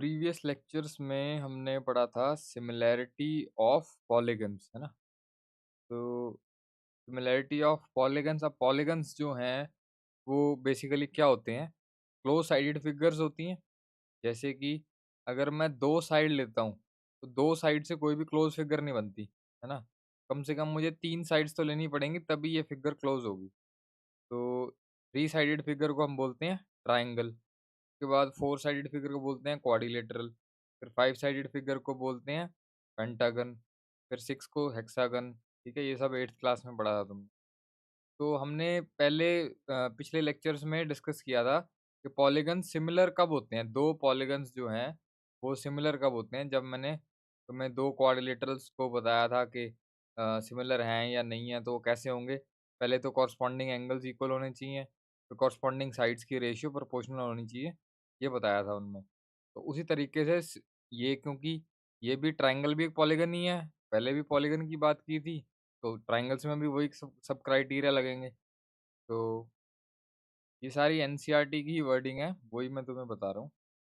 Previous lectures में हमने पढ़ा था सिमिलैरिटी ऑफ पॉलीगन्स, है ना? तो सिमिलैरिटी ऑफ पॉलीगन्स, अब पॉलीगन्स जो हैं वो बेसिकली क्या होते हैं? क्लोज साइडेड फिगर्स होती हैं। जैसे कि अगर मैं दो साइड लेता हूँ तो दो साइड से कोई भी क्लोज फिगर नहीं बनती, है ना? कम से कम मुझे तीन साइड्स तो लेनी पड़ेंगी तभी ये फिगर क्लोज होगी। तो थ्री साइडेड फिगर को हम बोलते हैं ट्राइंगल। उसके बाद फोर साइडेड फिगर को बोलते हैं क्वाड्रिलेटरल। फिर फाइव साइडेड फिगर को बोलते हैं पेंटागन। फिर सिक्स को हेक्सागन। ठीक है, ये सब एट्थ क्लास में पढ़ा था तुमने। तो हमने पहले पिछले लेक्चर्स में डिस्कस किया था कि पॉलीगन सिमिलर कब होते हैं। दो पॉलीगन्स जो हैं वो सिमिलर कब होते हैं, जब मैंने तुम्हें दो क्वाड्रिलेटरल्स को बताया था कि सिमिलर हैं या नहीं है तो वो कैसे होंगे। पहले तो कॉरस्पॉन्डिंग एंगल्स इक्वल होने चाहिए, तो कॉरस्पॉन्डिंग साइड्स की रेशियो प्रोपोर्शनल होनी चाहिए, ये बताया था उनमें। तो उसी तरीके से ये, क्योंकि ये भी ट्राइंगल भी एक पॉलीगन ही है, पहले भी पॉलीगन की बात की थी, तो ट्राइंगल्स में भी वही सब सब क्राइटेरिया लगेंगे। तो ये सारी एनसीईआरटी की वर्डिंग है, वही मैं तुम्हें बता रहा हूँ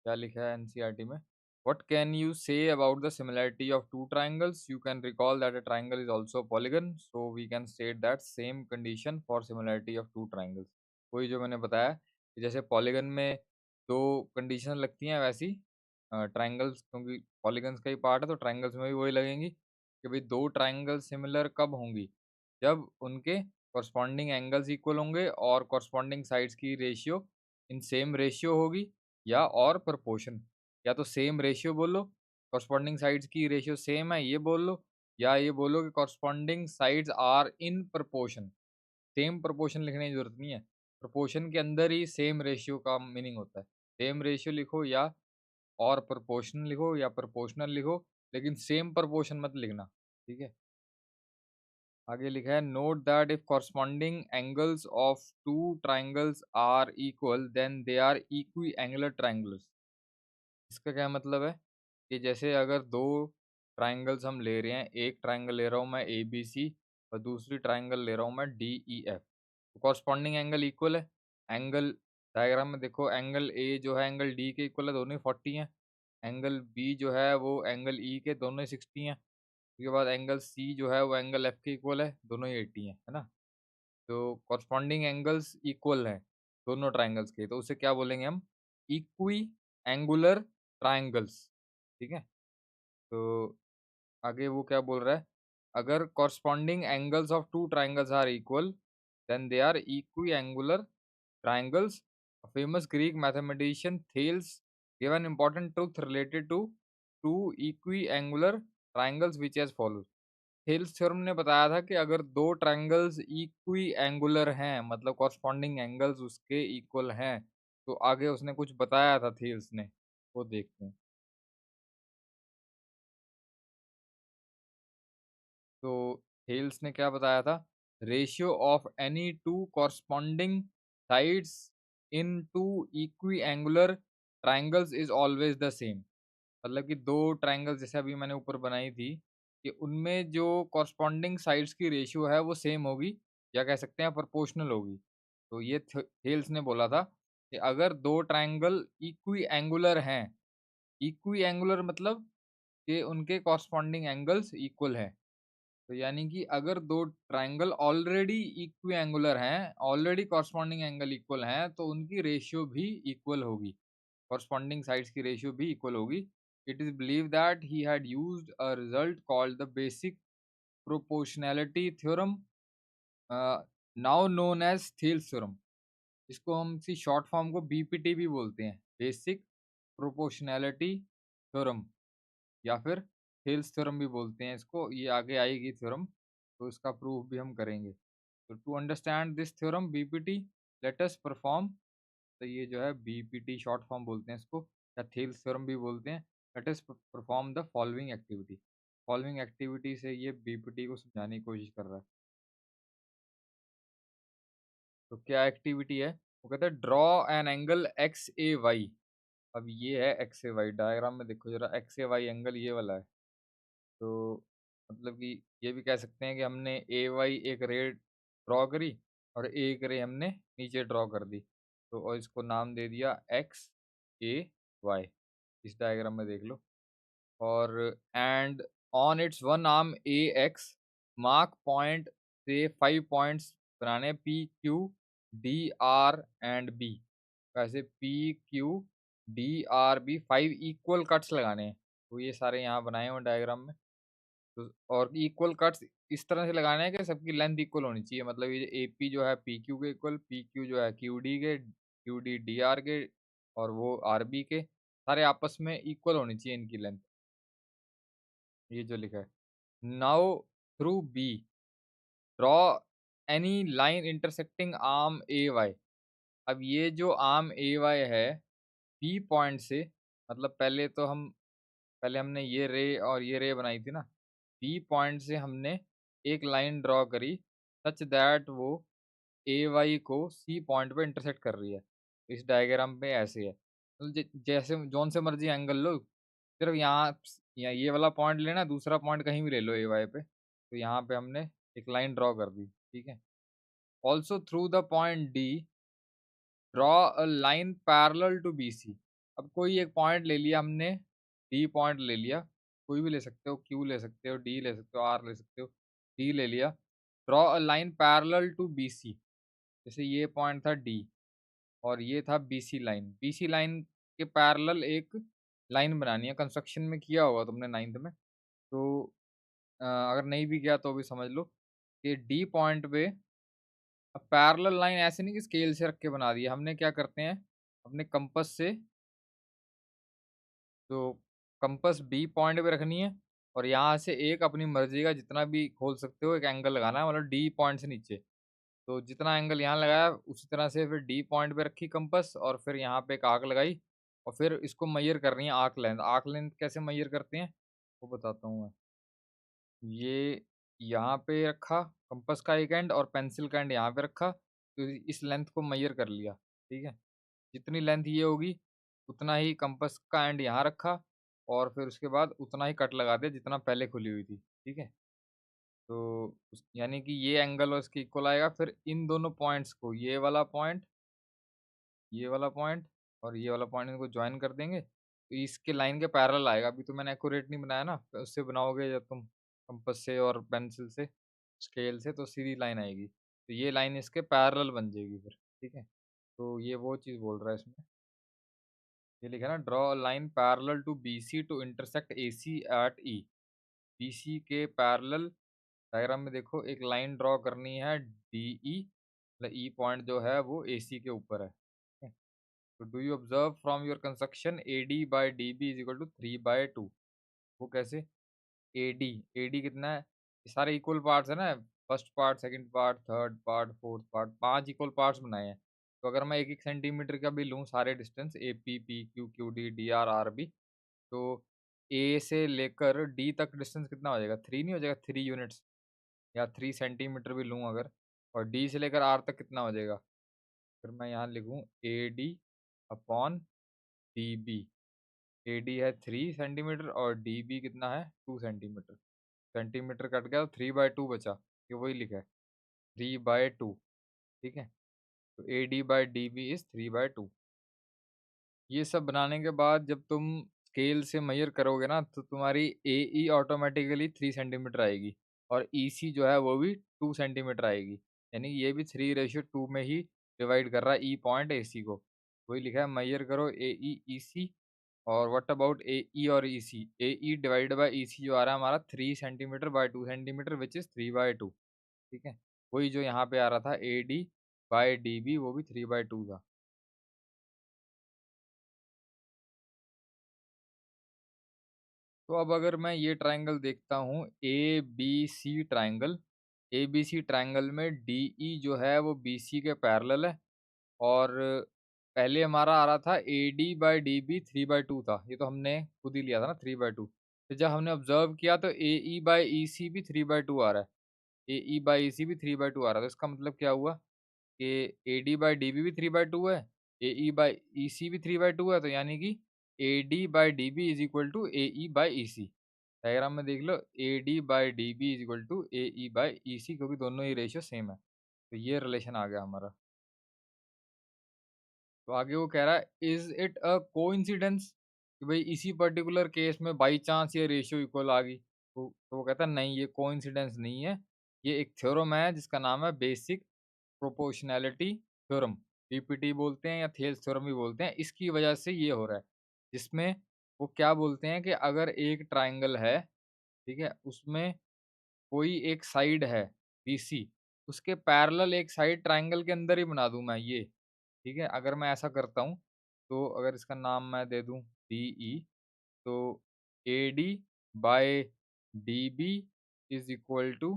क्या लिखा है एनसीईआरटी में। What can you say about the similarity of two triangles? You can recall that a triangle is also a polygon, so we can state that same condition for similarity of two triangles. वही जो मैंने बताया कि जैसे polygon में दो condition लगती हैं, वैसी ट्राइंगल्स, क्योंकि पॉलीगन्स का ही पार्ट है तो ट्राइंगल्स में भी वही लगेंगी कि भाई दो ट्राइंगल सिमिलर कब होंगी, जब उनके कॉरस्पॉन्डिंग एंगल्स इक्वल होंगे और कॉरस्पॉन्डिंग साइड्स की रेशियो इन सेम रेशियो होगी, या और प्रपोर्शन। या तो सेम रेशियो बोलो, कॉरस्पॉन्डिंग साइड्स की रेशियो सेम है ये बोल लो, या ये बोलो कि corresponding sides are in proportion. Same proportion लिखने की जरूरत नहीं है, प्रपोर्शन के अंदर ही सेम रेशियो का मीनिंग होता है। सेम रेशियो लिखो या और प्रपोर्शन लिखो या प्रपोर्शनल लिखो, लेकिन सेम प्रपोर्शन मत लिखना। ठीक है, आगे लिखा है note that if corresponding angles of two triangles are equal then they are equiangular triangles. इसका क्या मतलब है कि जैसे अगर दो ट्राइंगल्स हम ले रहे हैं, एक ट्राइंगल ले रहा हूँ मैं ए बी सी और दूसरी ट्राइंगल ले रहा हूँ मैं डी ई एफ, तो कॉरस्पॉन्डिंग एंगल इक्वल है। एंगल डायग्राम में देखो, एंगल ए जो है एंगल डी के इक्वल है, दोनों ही 40 हैं। एंगल बी जो है वो एंगल ई के, दोनों ही 60 हैं। उसके बाद एंगल सी जो है वो एंगल एफ के इक्वल है, दोनों ही 80 हैं, है ना? तो कॉरस्पॉन्डिंग एंगल्स इक्वल हैं दोनों ट्राइंगल्स के, तो उसे क्या बोलेंगे हम? Equi angular triangles. ठीक है, तो आगे वो क्या बोल रहा है, अगर corresponding angles of two triangles are equal then they are equiangular triangles. A famous Greek mathematician Thales gave an important truth related to two equiangular triangles which as follows. Thales theorem ने बताया था कि अगर दो triangles equi angular हैं, मतलब corresponding angles उसके equal हैं, तो आगे उसने कुछ बताया था थेल्स ने, वो देखते हैं। तो हेल्स ने क्या बताया था? Ratio of any two corresponding sides in two equiangular triangles is always the same. मतलब कि दो ट्राइंगल्स जैसे अभी मैंने ऊपर बनाई थी, कि उनमें जो कॉरस्पॉन्डिंग साइड्स की रेशियो है वो सेम होगी, या कह सकते हैं प्रोपोर्शनल होगी। तो ये हेल्स ने बोला था कि अगर दो ट्राइंगल इक्वी एंगुलर हैं, इक्वी एंगुलर मतलब कि उनके कॉरस्पॉन्डिंग एंगल्स इक्वल हैं, तो यानी कि अगर दो ट्राइंगल ऑलरेडी इक्विएंगुलर हैं, ऑलरेडी कॉरस्पॉन्डिंग एंगल इक्वल हैं, तो उनकी रेशियो भी इक्वल होगी, कॉरस्पॉन्डिंग साइड्स की रेशियो भी इक्वल होगी। It is believe that he had used a result called the basic proportionality theorem, now known as Thales theorem. इसको हम इसी शॉर्ट फॉर्म को बीपीटी भी बोलते हैं, बेसिक प्रोपोर्शनैलिटी थ्योरम, या फिर थेल्स थ्योरम भी बोलते हैं इसको। ये आगे आएगी थ्योरम, तो इसका प्रूफ भी हम करेंगे। तो to understand this theorem BPT, let us perform. तो ये जो है बीपीटी शॉर्ट फॉर्म बोलते हैं इसको, या थेल्स थ्योरम भी बोलते हैं। Late us perform the following activity. Following activity से ये बीपीटी को समझाने की कोशिश कर रहा है। तो क्या एक्टिविटी है? वो कहता है draw an angle X A Y. अब ये है एक्स ए वाई, डायग्राम में देखो जरा, एक्स ए वाई एंगल ये वाला है। तो मतलब कि ये भी कह सकते हैं कि हमने ए वाई एक रे ड्रॉ करी और एक रे हमने नीचे ड्रॉ कर दी, तो और इसको नाम दे दिया एक्स ए वाई। इस डायग्राम में देख लो। और and on its one arm A X mark point से 5 पॉइंट्स बनाने P Q D R and B. वैसे P Q D R B 5 equal cuts लगाने हैं। तो ये सारे यहाँ बनाए हुए डायग्राम में। तो और इक्वल कट्स इस तरह से लगाने हैं कि सबकी लेंथ इक्वल होनी चाहिए। मतलब ये ए पी जो है पी क्यू के इक्वल, पी क्यू जो है क्यू डी के, क्यू डी डी आर के, और वो आर बी के, सारे आपस में इक्वल होनी चाहिए इनकी लेंथ। ये जो लिखा है, now through B draw any line intersecting arm A Y. अब ये जो आर्म ए वाई है, बी पॉइंट से, मतलब पहले हमने ये रे और ये रे बनाई थी ना। बी पॉइंट से हमने एक लाइन ड्रॉ करी सच दैट वो ए वाई को सी पॉइंट पे इंटरसेक्ट कर रही है। इस डायग्राम पे ऐसे है, तो जैसे जोन से मर्जी एंगल लो, सिर्फ यहाँ ये वाला पॉइंट लेना, दूसरा पॉइंट कहीं भी ले लो ए वाई पे। तो यहाँ पे हमने एक लाइन ड्रॉ कर दी, ठीक है। Also through the point D draw a line parallel to B C. अब कोई एक पॉइंट ले लिया हमने, डी पॉइंट ले लिया, कोई भी ले सकते हो, क्यू ले सकते हो, डी ले सकते हो, आर ले सकते हो, डी ले लिया। Draw a line parallel to B C. जैसे ये पॉइंट था डी और ये था B C line. B C line के पैरेलल एक लाइन बनानी है। कंस्ट्रक्शन में किया होगा तुमने नाइन्थ में, तो अगर नहीं भी किया तो भी समझ लो कि डी पॉइंट पे अब पैरेलल लाइन ऐसे नहीं कि स्केल से रख के बना दिया हमने। क्या करते हैं, अपने कंपास से, तो कंपास बी पॉइंट पे रखनी है और यहाँ से एक अपनी मर्जी का जितना भी खोल सकते हो एक एंगल लगाना है, मतलब डी पॉइंट से नीचे। तो जितना एंगल यहाँ लगाया उसी तरह से फिर डी पॉइंट पे रखी कंपास, और फिर यहाँ पे एक आर्क लगाई, और फिर इसको मैयर करनी है आर्क लेंथ। आर्क लेंथ कैसे मैयर करते हैं वो बताता हूँ मैं। ये यहाँ पे रखा कंपास का एक एंड और पेंसिल का एंड यहाँ पे रखा, तो इस लेंथ को मैयर कर लिया, ठीक है। जितनी लेंथ ये होगी उतना ही कंपास का एंड यहाँ रखा, और फिर उसके बाद उतना ही कट लगा दिया जितना पहले खुली हुई थी, ठीक है। तो यानी कि ये एंगल और इसके इक्वल आएगा। फिर इन दोनों पॉइंट्स को, ये वाला पॉइंट, ये वाला पॉइंट और ये वाला पॉइंट, इनको ज्वाइन कर देंगे तो इसके लाइन के पैरेलल आएगा। अभी तो मैंने एक्यूरेट नहीं बनाया ना, तो उससे बनाओगे जब तुम कंपास से और पेंसिल से, स्केल से, तो सीधी लाइन आएगी। तो ये लाइन इसके पैरेलल बन जाएगी फिर, ठीक है। तो ये वो चीज़ बोल रहा है इसमें। ये लिखा है ना, draw line parallel to B C to intersect A C at E. B C के पैरेलल डायग्राम में देखो एक लाइन ड्रॉ करनी है डी ई, मतलब ई पॉइंट जो है वो ए सी के ऊपर है, ठीक है? तो do you observe from your construction A D by D B is equal to 3/2। वो कैसे, ए डी कितना है, ये सारे इक्वल पार्ट्स है ना, first part, second part, third part, fourth part, 5 equal parts बनाए हैं। तो अगर मैं 1-1 सेंटीमीटर का भी लूँ सारे distance, A P, P Q, Q D, D R, R B, तो ए से लेकर डी तक डिस्टेंस कितना हो जाएगा, 3 नहीं हो जाएगा, 3 यूनिट्स, या 3 सेंटीमीटर भी लूँ अगर। और डी से लेकर आर तक कितना हो जाएगा, फिर मैं यहाँ लिखूँ A D upon D B. A D है 3 सेंटीमीटर और डी बी कितना है, 2 सेंटीमीटर। सेंटीमीटर कट गया तो 3/2 बचा, ये वही लिखा है 3/2, ठीक है। तो A D by D B is 3/2। ये सब बनाने के बाद जब तुम स्केल से मेजर करोगे ना, तो तुम्हारी ए ई ऑटोमेटिकली 3 सेंटीमीटर आएगी, और ई सी जो है वो भी 2 सेंटीमीटर आएगी। यानी ये भी 3:2 में ही डिवाइड कर रहा है ई पॉइंट ए सी को। वही लिखा है, मेजर करो ए ई ई सी। और व्हाट अबाउट ए ई और ई सी, ए ई डिवाइड बाई ई सी जो आ रहा है हमारा 3 सेंटीमीटर/2 सेंटीमीटर विच इज़ 3/2, ठीक है। वही जो यहाँ पे आ रहा था A D by D B, वो भी 3/2 था। तो अब अगर मैं ये ट्राइंगल देखता हूँ, A B C triangle, A B C triangle में डी ई जो है वो बी सी के पैरेलल है, और पहले हमारा आ रहा था A D by D B 3/2 था। ये तो हमने खुद ही लिया था ना 3/2। तो जब हमने ऑब्जर्व किया तो ए ई बाई ई सी भी 3/2 आ रहा है, ए ई बाई ई सी भी 3/2 आ रहा है। तो इसका मतलब क्या हुआ कि A D by D B भी 3/2 है, ए ई बाई ई सी भी 3/2 है, तो यानी कि A D by D B is equal to A E by E C. Diagram में देख लो, A D by D B is equal to A E by E C, क्योंकि दोनों ही रेशियो सेम है। तो ये रिलेशन आ गया हमारा। तो आगे वो कह रहा है, इज इट अ कोइंसिडेंस कि भाई इसी पर्टिकुलर केस में बाई चांस ये रेशियो इक्वल आ गई, तो वो कहता है नहीं, ये कोइंसिडेंस नहीं है, ये एक थ्योरम है जिसका नाम है बेसिक प्रोपोर्शनैलिटी थ्योरम, बीपीटी बोलते हैं या थेल्स थ्योरम भी बोलते हैं। इसकी वजह से ये हो रहा है, जिसमें वो क्या बोलते हैं कि अगर एक ट्राइंगल है, ठीक है, उसमें कोई एक साइड है बीसी, उसके पैरेलल एक साइड ट्राइंगल के अंदर ही बना दूं मैं ये, ठीक है। अगर मैं ऐसा करता हूँ, तो अगर इसका नाम मैं दे दूं डी ई, तो A D by D B is equal to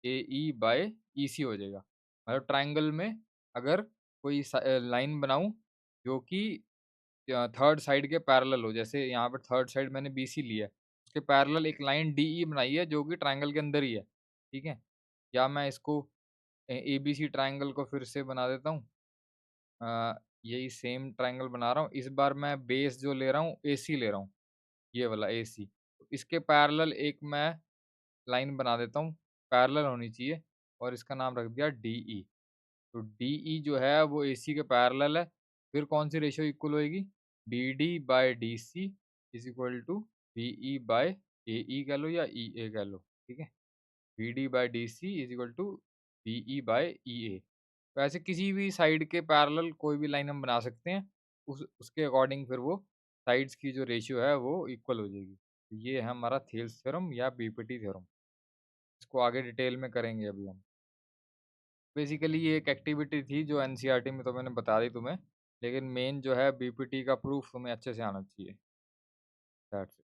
A E by E C हो जाएगा। मतलब ट्राइंगल में अगर कोई लाइन बनाऊं जो कि थर्ड साइड के पैरेलल हो, जैसे यहाँ पर थर्ड साइड मैंने बी सी लिया है, उसके पैरेलल एक लाइन डी ई बनाई है जो कि ट्राइंगल के अंदर ही है, ठीक है। या मैं इसको ए बी सी ट्राइंगल को फिर से बना देता हूँ, यही सेम ट्राइंगल बना रहा हूँ, इस बार मैं बेस जो ले रहा हूँ ए सी ले रहा हूँ, ये वाला ए सी। तो इसके पैरेलल एक मैं लाइन बना देता हूँ, पैरेलल होनी चाहिए, और इसका नाम रख दिया डी ई। तो डी ई जो है वो ए सी के पैरेलल है, फिर कौन सी रेशियो इक्वल होएगी, B D by D C is equal to B E by A E कह लो या ई ए कह लो, ठीक है। B D by D C is equal to B E by E A. तो ऐसे किसी भी साइड के पैरेलल कोई भी लाइन हम बना सकते हैं, उसके अकॉर्डिंग फिर वो साइड्स की जो रेशियो है वो इक्वल हो जाएगी। तो ये है हमारा थेल्स थ्योरम या बीपीटी थ्योरम। इसको आगे डिटेल में करेंगे अभी हम। बेसिकली ये एक एक्टिविटी थी जो एनसीईआरटी में तो मैंने बता दी तुम्हें, लेकिन मेन जो है बीपीटी का प्रूफ तुम्हें अच्छे से आना चाहिए। That's it.